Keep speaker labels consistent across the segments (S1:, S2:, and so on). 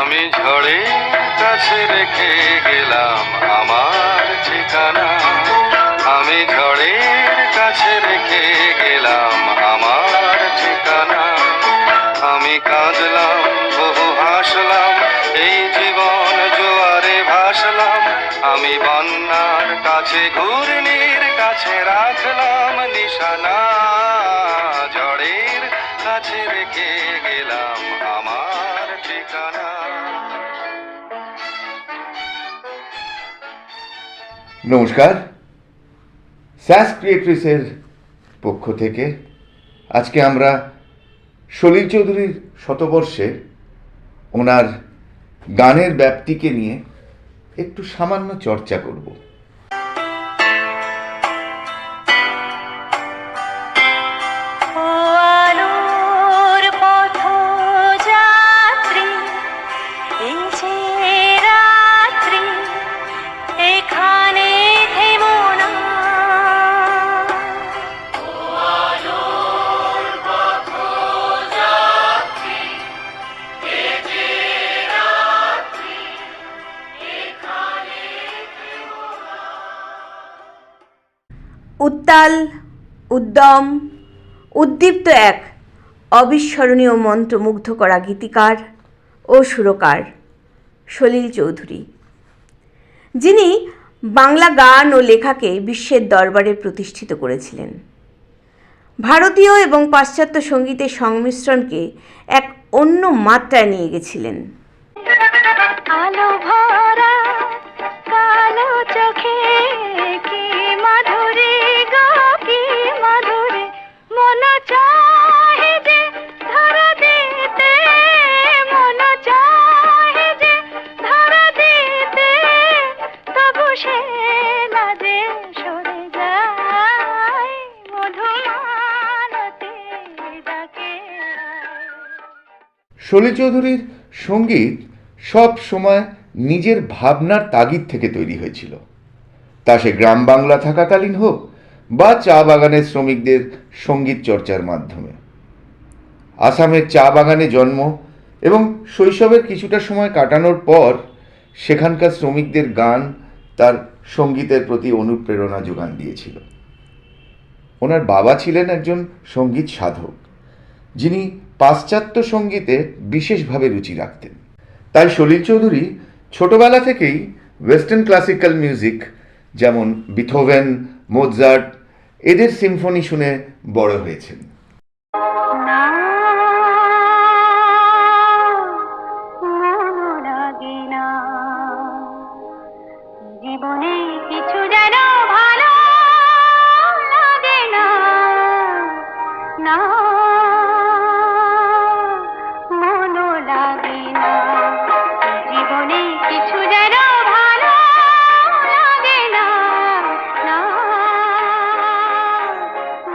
S1: আমি ঝড়ের কাছে রেখে গেলাম আমার ঠিকানা, আমি ঝড়ের কাছে রেখে গেলাম আমার ঠিকানা। আমি কাঁদলাম বহু হাসলাম, এই জীবন জোয়ারে ভাসলাম। আমি বন্যার কাছে ঘূর্ণির কাছে রাখলাম নিশানা, ঝড়ের কাছে রেখে গেলাম আমার ঠিকানা।
S2: নমস্কার, স্যাস ক্রিয়েটরিসের পক্ষ থেকে আজকে আমরা সলিল চৌধুরীর শতবর্ষে ওনার গানের ব্যাপ্তিকে নিয়ে একটু সামান্য চর্চা করব।
S3: উত্তাল, উদ্যম, উদ্দীপ্ত এক অবিস্মরণীয় মন্ত্রমুগ্ধ করা গীতিকার ও সুরকার সলিল চৌধুরী, যিনি বাংলা গান ও লেখাকে বিশ্বের দরবারে প্রতিষ্ঠিত করেছিলেন। ভারতীয় এবং পাশ্চাত্য সঙ্গীতের সংমিশ্রণকে এক অন্য মাত্রায় নিয়ে গেছিলেন।
S4: আলো ভরা কালো চোখে কি মাধুরী গো, কি মাধুরী, মন চাহে যে ধরা দিতে, মন চাহে যে ধরা দিতে, তবু সে লাজে সরে যায়, মধুমালতি ডাকে।
S2: সলিল চৌধুরীর সঙ্গীত সব সময় নিজের ভাবনার তাগিদ থেকে তৈরি হয়েছিল, তা সে গ্রাম বাংলা থাকাকালীন হোক বা চা বাগানের শ্রমিকদের সঙ্গীত চর্চার মাধ্যমে। আসামের চা বাগানে জন্ম এবং শৈশবের কিছুটা সময় কাটানোর পর সেখানকার শ্রমিকদের গান তার সঙ্গীতের প্রতি অনুপ্রেরণা যোগান দিয়েছিল। ওনার বাবা ছিলেন একজন সঙ্গীত সাধক, যিনি পাশ্চাত্য সঙ্গীতে বিশেষভাবে রুচি রাখতেন। তাই সলিল চৌধুরী ছোটবেলা থেকেই ওয়েস্টার্ন ক্লাসিক্যাল মিউজিক যেমন বিথোভেন, মোৎজার্ট এদের সিম্ফনি শুনে বড় হয়েছেন।
S4: জীবনে কিছু যেন ভালো লাগে না, না মনো লাগে না, জীবনে কিছু যেন ভালো লাগে না, না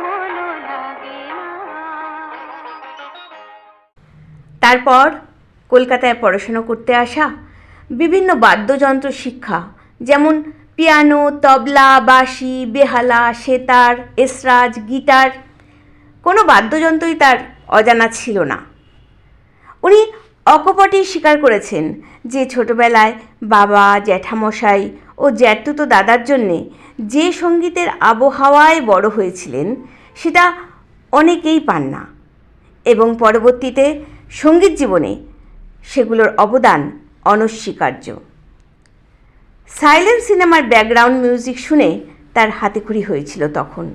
S4: মনো লাগে না।
S3: তারপর কলকাতায় পড়াশোনা করতে আসা, বিভিন্ন বাদ্যযন্ত্র শিক্ষা, যেমন পিয়ানো, তবলা, বাঁশি, বেহালা, সেতার, এসরাজ, গিটার, কোনো বাদ্যযন্ত্রই তার অজানা ছিল না। উনি অকপটেই স্বীকার করেছেন যে ছোটবেলায় বাবা, জ্যাঠামশাই ও জ্যাঠতুতো দাদার জন্যে যে সঙ্গীতের আবহাওয়ায় বড় হয়েছিলেন সেটা অনেকেই পান না, এবং পরবর্তীতে সঙ্গীত জীবনে সেগুলোর অবদান অনস্বীকার্য। সাইলেন্ট সিনেমার ব্যাকগ্রাউন্ড মিউজিক শুনে তার হাতেখড়ি হয়েছিল তখন।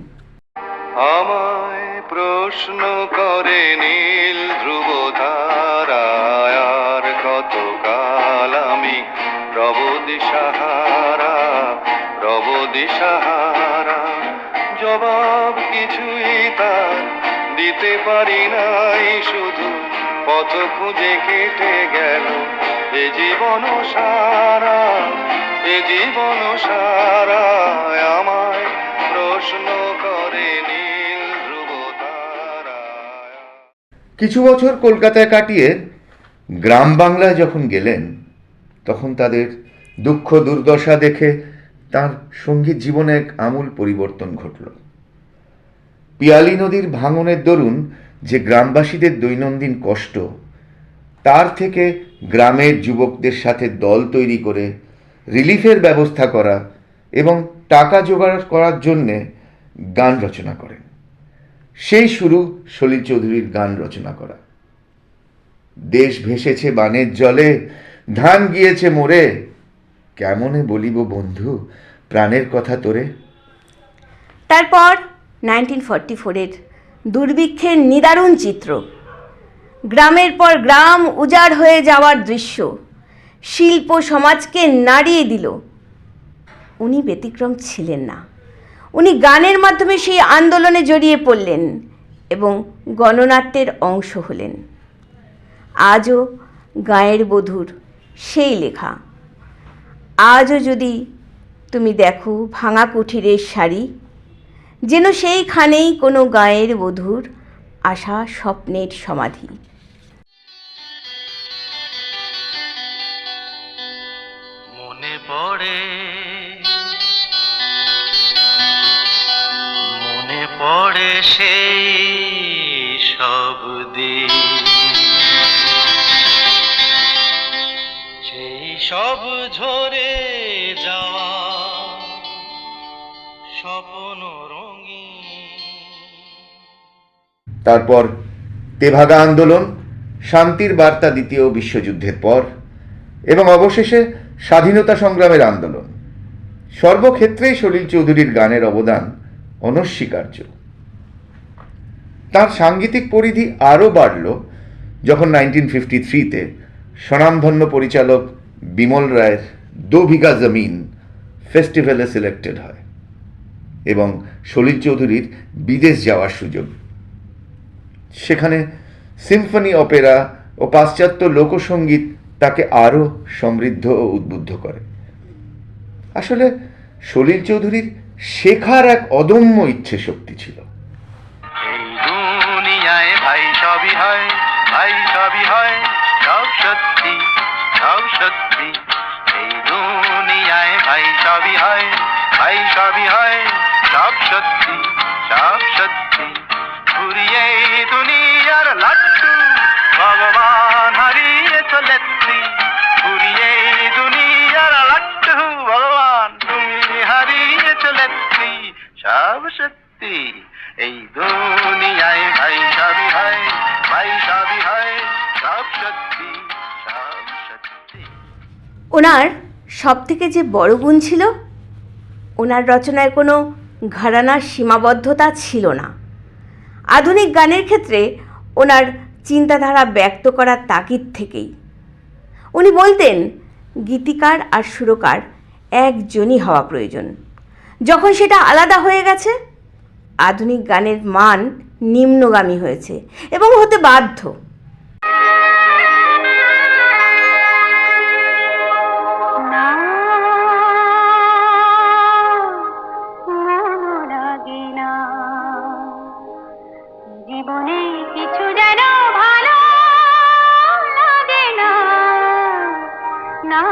S1: আমায় প্রশ্ন করে নীল ধ্রুব তারায়, আর কতকাল আমি রব দিশাহারা, রব দিশাহারা। জবাব কিছুই তার দিতে পারি নাই, শুধু পথ খুঁজে কেটে গেল এ জীবন সারা, এ জীবন সারা। আমায় প্রশ্ন করে নীল ধ্রুব তারায়।
S2: কিছু বছর কলকাতায় কাটিয়ে গ্রাম বাংলায় যখন গেলেন, তখন তাদের দুঃখ দুর্দশা দেখে তার সঙ্গীত জীবনে এক আমূল পরিবর্তন ঘটল। পিয়ালি নদীর ভাঙনের দরুন যে গ্রামবাসীদের দৈনন্দিন কষ্ট, তার থেকে গ্রামের যুবকদের সাথে দল তৈরি করে রিলিফের ব্যবস্থা করা এবং টাকা জোগাড় করার জন্যে গান রচনা করেন। সেই শুরু সলিল চৌধুরীর গান রচনা করা। দেশ ভেসেছে বানের জলে, ধান গিয়েছে মোরে, কেমনে বলিব বন্ধু প্রাণের কথা তোরে।
S3: তারপর 1944-এর দুর্ভিক্ষের নিদারুণ চিত্র, গ্রামের পর গ্রাম উজাড় হয়ে যাওয়ার দৃশ্য শিল্প সমাজকে নাড়িয়ে দিল। উনি ব্যতিক্রম ছিলেন না। উনি গানের মাধ্যমে সেই আন্দোলনে জড়িয়ে পড়লেন এবং গণনাট্যের অংশ হলেন। আজও গাঁয়ের বধূর সেই লেখা, আজও যদি তুমি দেখো ভাঙা কুঠিরের শাড়ি, যেন সেইখানেই কোনো গাঁয়ের বধূর আশা স্বপ্নের সমাধি।
S1: মনে পড়ে, মনে পড়ে সেই সব দিন, সেই সব ঝরে যাওয়া স্বপ্ন রঙিন।
S2: তারপর তেভাগা আন্দোলন, শান্তির বার্তা দ্বিতীয় বিশ্বযুদ্ধের পর, এবং অবশেষে স্বাধীনতা সংগ্রামের আন্দোলন। সর্বক্ষেত্রেই সলিল চৌধুরীর গানের অবদান অনস্বীকার্য। তার সাংগীতিক পরিধি আরও বাড়ল যখন 1953-তে স্বনামধন্য পরিচালক বিমল রায়ের দো বিঘা জমিন ফেস্টিভ্যালে সিলেক্টেড হয় এবং সলিল চৌধুরীর বিদেশ যাওয়ার সুযোগ। সেখানে সিম্ফনি অপেরা ও পাশ্চাত্য লোকসঙ্গীত তাকে আরও সমৃদ্ধ ও উদ্বুদ্ধ করে। আসলে সলিল চৌধুরীর শেখার এক অদম্য ইচ্ছে শক্তি ছিল।
S1: এই দুনিয়ায় ভাই সবই হয়, ভাই সবই হয়, সব সত্যি, সব সত্যি। এই দুনিয়ায় ভাই সবই হয়, ভাই সবই হয়, সব সত্যি, সব সত্যি। ঘুরিয়ে দুনিয়ার লাট্টু ভগবান হারিয়ে চলেছি, ঘুরিয়ে দুনিয়ার লাট্টু ভগবান তুমি হারিয়ে চলেছি, সব সত্যি। এই দুনিয়ায় ভাই সবই হয়, ভাই সবই হয়, সব সত্যি, সব সত্যি।
S3: ওনার সবথেকে যে বড় গুণ ছিল, ওনার রচনায় কোনো ঘরানার সীমাবদ্ধতা ছিল না। আধুনিক গানের ক্ষেত্রে ওনার চিন্তাধারা ব্যক্ত করার তাগিদ থেকেই উনি বলতেন, গীতিকার আর সুরকার একজনই হওয়া প্রয়োজন। যখন সেটা আলাদা হয়ে গেছে, আধুনিক গানের মান নিম্নগামী হয়েছে এবং হতে বাধ্য।
S4: না মন লাগে না, জীবনে কিছু যেন ভালো লাগে না, না